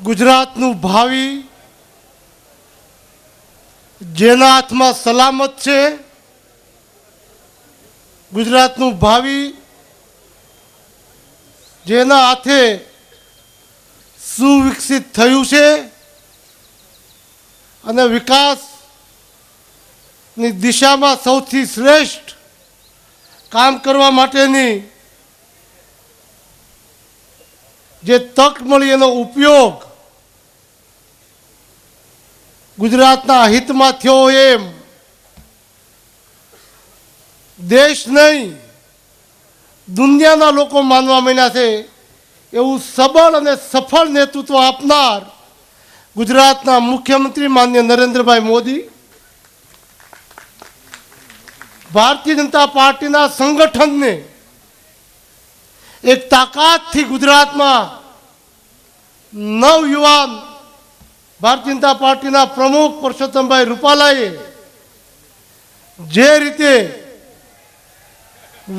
ગુજરાતનું ભાવિ જેના હાથમાં સલામત છે, ગુજરાતનું ભાવિ જેના હાથે સુવિકસિત થયું છે અને વિકાસની દિશામાં સૌથી શ્રેષ્ઠ કામ કરવા માટેની જે તક મળી એનો ઉપયોગ ગુજરાતના હિતમાં થયો એમ દેશ નહીં દુનિયાના લોકો માનવા માંડ્યા છે એવું સબળ અને સફળ નેતૃત્વ આપનાર ગુજરાતના મુખ્યમંત્રી માનનીય નરેન્દ્રભાઈ મોદી, ભારતીય જનતા પાર્ટીના સંગઠનને એક તાકાતથી ગુજરાતમાં નવયુવાન ભારતીય જનતા પાર્ટીના પ્રમુખ પરસોત્તમભાઈ રૂપાલાએ જે રીતે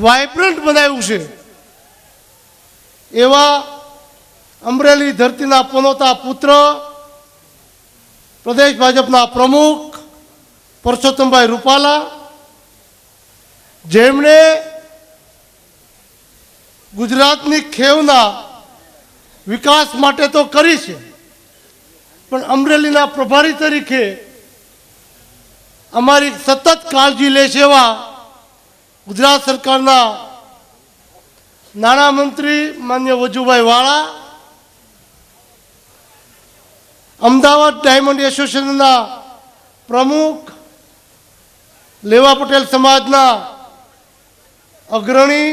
વાઇબ્રન્ટ બનાવ્યું છે એવા અમરેલી ધરતીના પનોતા પુત્ર પ્રદેશ ભાજપના પ્રમુખ પરસોત્તમભાઈ રૂપાલા, જેમણે ગુજરાતની ખેવના વિકાસ માટે તો કરી છે, પણ અમરેલીના પ્રભારી તરીકે અમારી સતત કાળજી લે છે એવા ગુજરાત સરકારના નાણામંત્રી માન્ય વજુભાઈ વાળા, અમદાવાદ ડાયમંડ એસોસિએશનના પ્રમુખ, લેવા પટેલ સમાજના અગ્રણી,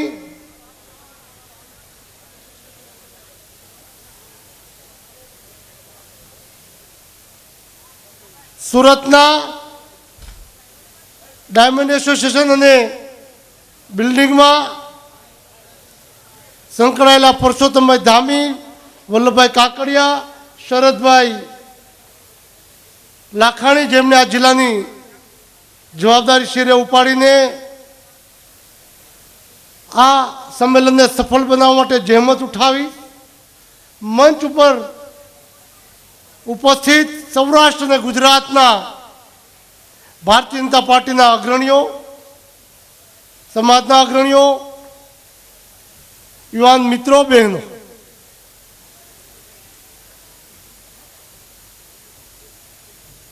સુરતના ડાયમંડ એસોસિએશન અને બિલ્ડિંગમાં સંકળાયેલા પરસોત્તમભાઈ ધામી, વલ્લભભાઈ કાકડિયા, શરદભાઈ લાખાણી, જેમણે આ જિલ્લાની જવાબદારી શિરે ઉપાડીને આ સંમેલનને સફળ બનાવવા માટે જહેમત ઉઠાવી, મંચ ઉપર ઉપસ્થિત સૌરાષ્ટ્ર અને ગુજરાતના ભારતીય જનતા પાર્ટીના અગ્રણીઓ, સમાજના અગ્રણીઓ, યુવાન મિત્રો, બહેનો,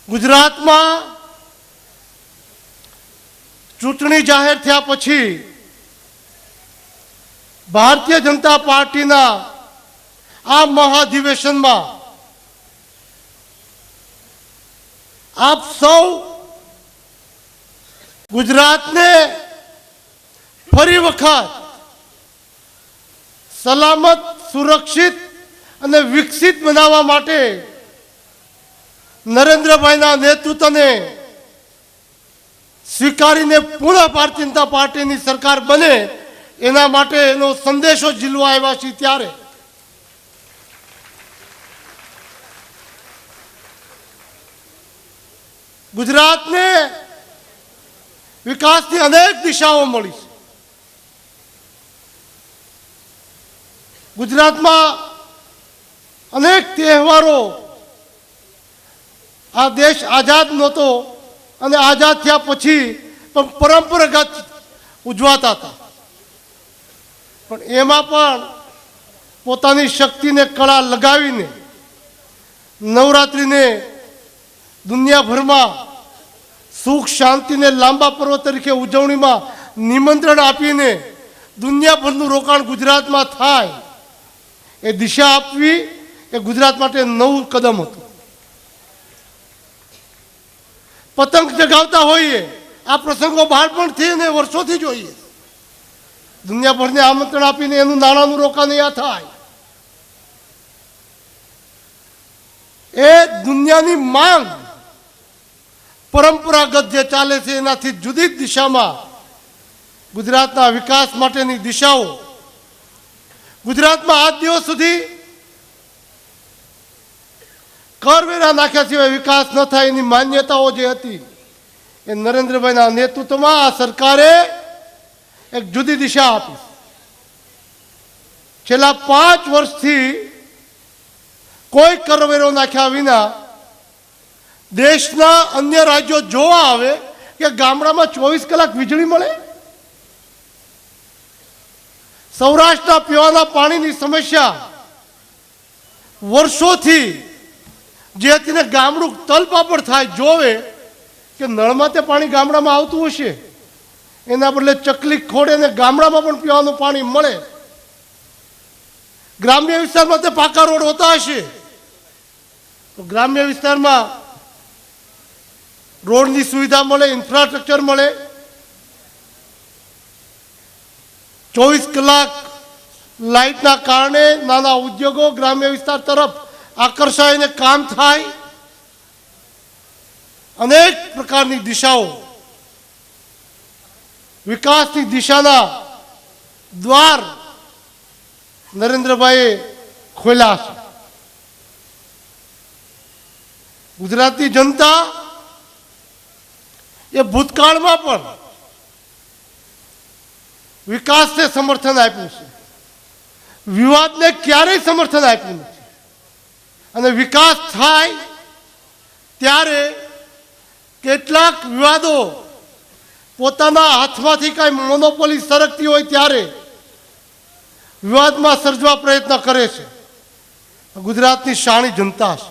ગુજરાતમાં ચૂંટણી જાહેર થયા પછી ભારતીય જનતા પાર્ટીના આ મહાધિવેશનમાં આપ સૌ ગુજરાતને ફરી વખત સલામત, સુરક્ષિત અને વિકસિત બનાવવા માટે નરેન્દ્રભાઈના નેતૃત્વને સ્વીકારીને પુનઃ ભારતીય જનતા પાર્ટીની સરકાર બને એના માટે એનો સંદેશો ઝીલવા આવ્યા છે. ત્યારે ગુજરાતને વિકાસની અનેક દિશાઓ મળી છે. ગુજરાતમાં અનેક તહેવારો આ દેશ આઝાદ નહોતો અને આઝાદ થયા પછી પણ પરંપરાગત ઉજવાતા હતા, પણ એમાં પણ પોતાની શક્તિને કળા લગાવીને નવરાત્રિને દુનિયાભરમાં સુખ શાંતિને લાંબા પર્વ તરીકે ઉજવણીમાં નિમંત્રણ આપીને દુનિયાભરનું રોકાણ ગુજરાતમાં થાય એ દિશા આપવી એ ગુજરાત માટે નવું કદમ હતું. પતંગ જગાવતા હોઈએ, આ પ્રસંગો બાળપણથી અને વર્ષોથી જોઈએ, દુનિયાભરને આમંત્રણ આપીને એનું નાણાંનું રોકાણ અહીંયા થાય, એ દુનિયાની માંગ પરંપરાગત જે ચાલે છે એનાથી જુદી જ દિશામાં ગુજરાતના વિકાસ માટેની દિશાઓ, ગુજરાતમાં આજ દિવસ સુધી કરવેરા નાખ્યા સિવાય વિકાસ ન થાય એની માન્યતાઓ જે હતી એ નરેન્દ્રભાઈના નેતૃત્વમાં આ સરકારે એક જુદી દિશા આપી. છેલ્લા 5 વર્ષથી કોઈ કરવેરો નાખ્યા વિના દેશના અન્ય રાજ્યો જોવા આવે કે ગામડામાં 24 કલાક વીજળી મળે. સૌરાષ્ટ્રના પીવાના પાણીની સમસ્યા વર્ષોથી જે તેને ગામડું તલપાપડ થાય જોવે કે નળમાં તે પાણી ગામડામાં આવતું હશે, એના બદલે ચકલી ખોડે ને ગામડામાં પણ પીવાનું પાણી મળે. ગ્રામ્ય વિસ્તારમાં તે પાકા રોડ હોતા હશે તો ગ્રામ્ય વિસ્તારમાં રોડની સુવિધા મળે, ઇન્ફ્રાસ્ટ્રક્ચર મળે. 24 કલાક લાઇટના કારણે નાના ઉદ્યોગો ગ્રામ્ય વિસ્તાર તરફ આકર્ષાઈને કામ થાય. અનેક પ્રકારની દિશાઓ વિકાસની દિશાના દ્વાર નરેન્દ્રભાઈએ ખોલ્યા છે. ગુજરાતની જનતા એ ભૂતકાળમાં પણ વિકાસને સમર્થન આપ્યું છે, વિવાદને ક્યારેય સમર્થન આપ્યું નથી. અને વિકાસ થાય ત્યારે કેટલાક વિવાદો પોતાના હાથમાંથી કાંઈ મોનોપોલી સરકતી હોય ત્યારે વિવાદમાં સર્જવા પ્રયત્ન કરે છે. ગુજરાતની શાણી જનતા છે.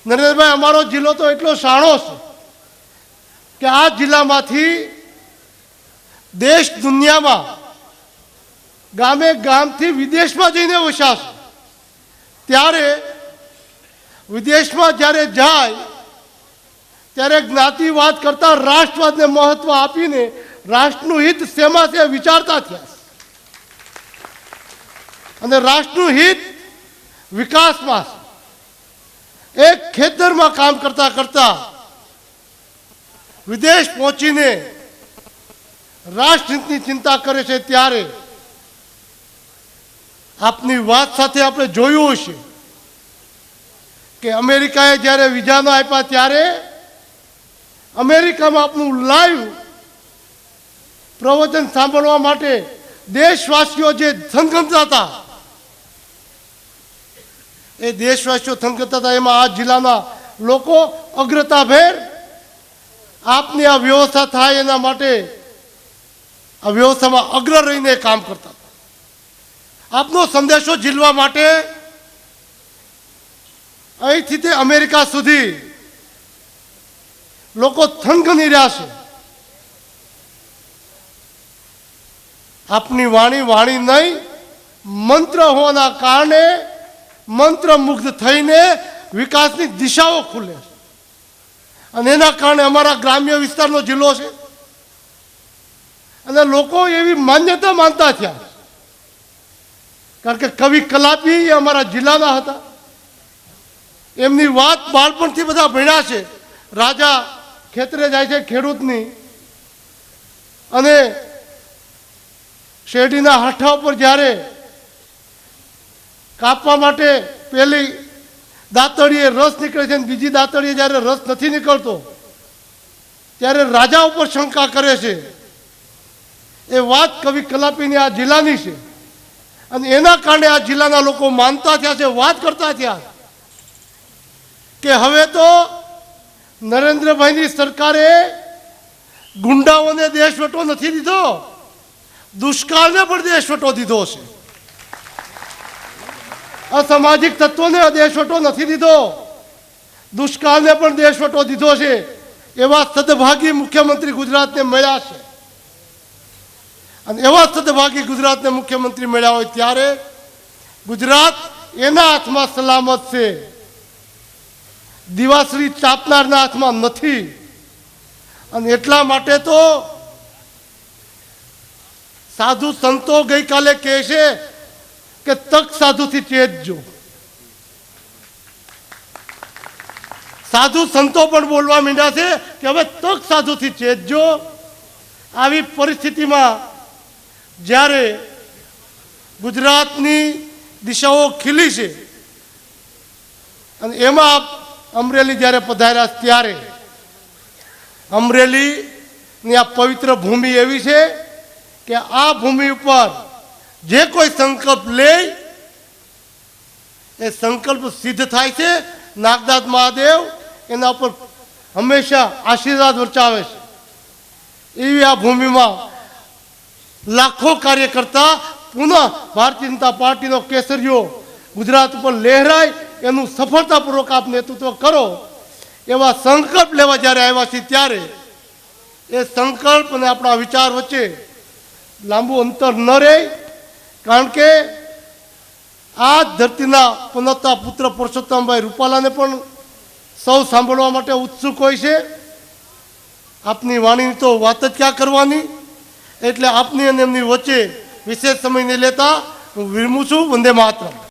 નરેન્દ્રભાઈ, અમારો જિલ્લો તો એટલો શાણો છે કે આ જિલ્લામાંથી દેશ દુનિયામાં ગામે ગામથી વિદેશમાં જઈને વસાશે. ત્યારે વિદેશમાં જ્યારે જાય ત્યારે જ્ઞાતિવાદ કરતા રાષ્ટ્રવાદને મહત્વ આપીને રાષ્ટ્રનું હિત શેમાં છે વિચારતા થયા. અને રાષ્ટ્રનું હિત વિકાસમાં છે. એક ખેતરમાં કામ કરતા કરતા વિદેશ પહોંચીને રાષ્ટ્રહિતની ચિંતા કરે છે. ત્યારે આપની વાત સાથે આપણે જોયું હશે કે અમેરિકાએ જ્યારે વિઝા ન આપ્યા ત્યારે અમેરિકામાં આપનું લાઈવ પ્રવચન સાંભળવા માટે દેશવાસીઓ જે થનગનતા હતા, એ દેશવાસીઓ થનગનતા હતા, એમાં આ જિલ્લાના લોકો અગ્રતાભેર આપની આ વ્યવસ્થા થાય એના માટે આ વ્યવસ્થામાં અગ્ર રહીને કામ કરતા હતા. આપનો સંદેશો ઝીલવા માટે અહીંથી તે અમેરિકા સુધી લોકો થનગની રહ્યા છે. આપની વાણી વાણી નહીં, મંત્ર હોવાના કારણે મંત્રમુગ્ધ થઈને વિકાસની દિશાઓ ખુલે છે. અને એના કારણે અમારા ગ્રામ્ય વિસ્તારનો જિલ્લો છે અને લોકો એવી માન્યતા માનતા થયા. કારણ કે કવિ કલાપી એ અમારા જિલ્લાના હતા. એમની વાત બાળપણથી બધા ભણ્યા છે. રાજા ખેતરે જાય છે ખેડૂતની, અને શેરડીના હાઠા ઉપર જ્યારે કાપવા માટે પહેલી દાંતળીએ રસ નીકળે છે અને બીજી દાંતળીએ જ્યારે રસ નથી નીકળતો ત્યારે રાજા ઉપર શંકા કરે છે. એ વાત કવિ કલાપીની આ જિલ્લાની છે. અને એના કારણે આ જિલ્લાના લોકો માનતા થયા છે, વાત કરતા થયા કે હવે તો નરેન્દ્રભાઈની સરકારે ગુંડાઓને દેશવટો નથી દીધો, દુષ્કાળને પણ દેશવટો દીધો છે. અસામાજિક તત્વોને દેશવટો નથી દીધો, દુષ્કાળને પણ દેશવટો દીધો છે. એવા સદભાગી મુખ્યમંત્રી ગુજરાતને મળ્યા છે. અને એવા સદભાગી ગુજરાતને મુખ્યમંત્રી મળ્યા હોય ત્યારે ગુજરાત એના હાથમાં સલામત છે, દિવાસળી ચાપનારના હાથમાં નથી. અને એટલા માટે તો સાધુ સંતો ગઈકાલે કહે છે કે તક સાધુથી ચેતજો. સાધુ સંતો પણ બોલવા માંડ્યા છે કે હવે તક સાધુથી ચેતજો. આવી પરિસ્થિતિમાં જ્યારે ગુજરાતની દિશાઓ ખીલી છે અને એમાં અમરેલી જ્યારે પધાર્યા ત્યારે અમરેલીની આ પવિત્ર ભૂમિ એવી છે કે આ ભૂમિ ઉપર જે કોઈ સંકલ્પ લે એ સંકલ્પ સિદ્ધ થાય છે. નાગદાદ મહાદેવ એના ઉપર હંમેશા આશીર્વાદ વર્તાવે છે. એવી આ ભૂમિમાં લાખો કાર્યકર્તા પુનઃ ભારતીય જનતા પાર્ટીનો કેસરીઓ ગુજરાત ઉપર લહેરાય એનું સફળતાપૂર્વક આપ નેતૃત્વ કરો એવા સંકલ્પ લેવા જ્યારે આવ્યા છીએ ત્યારે એ સંકલ્પ અને આપણા વિચાર વચ્ચે લાંબુ અંતર ન રહે. કારણ કે આ ધરતીના પનોતા પુત્ર પરસોત્તમભાઈ રૂપાલાને પણ સૌ સાંભળવા માટે ઉત્સુક હોય છે. આપની વાણીની તો વાત જ ક્યાં કરવાની. એટલે આપની અને એમની વચ્ચે વિશેષ સમય નહીં લેતા હું વિરમું છું. વંદે માતરમ.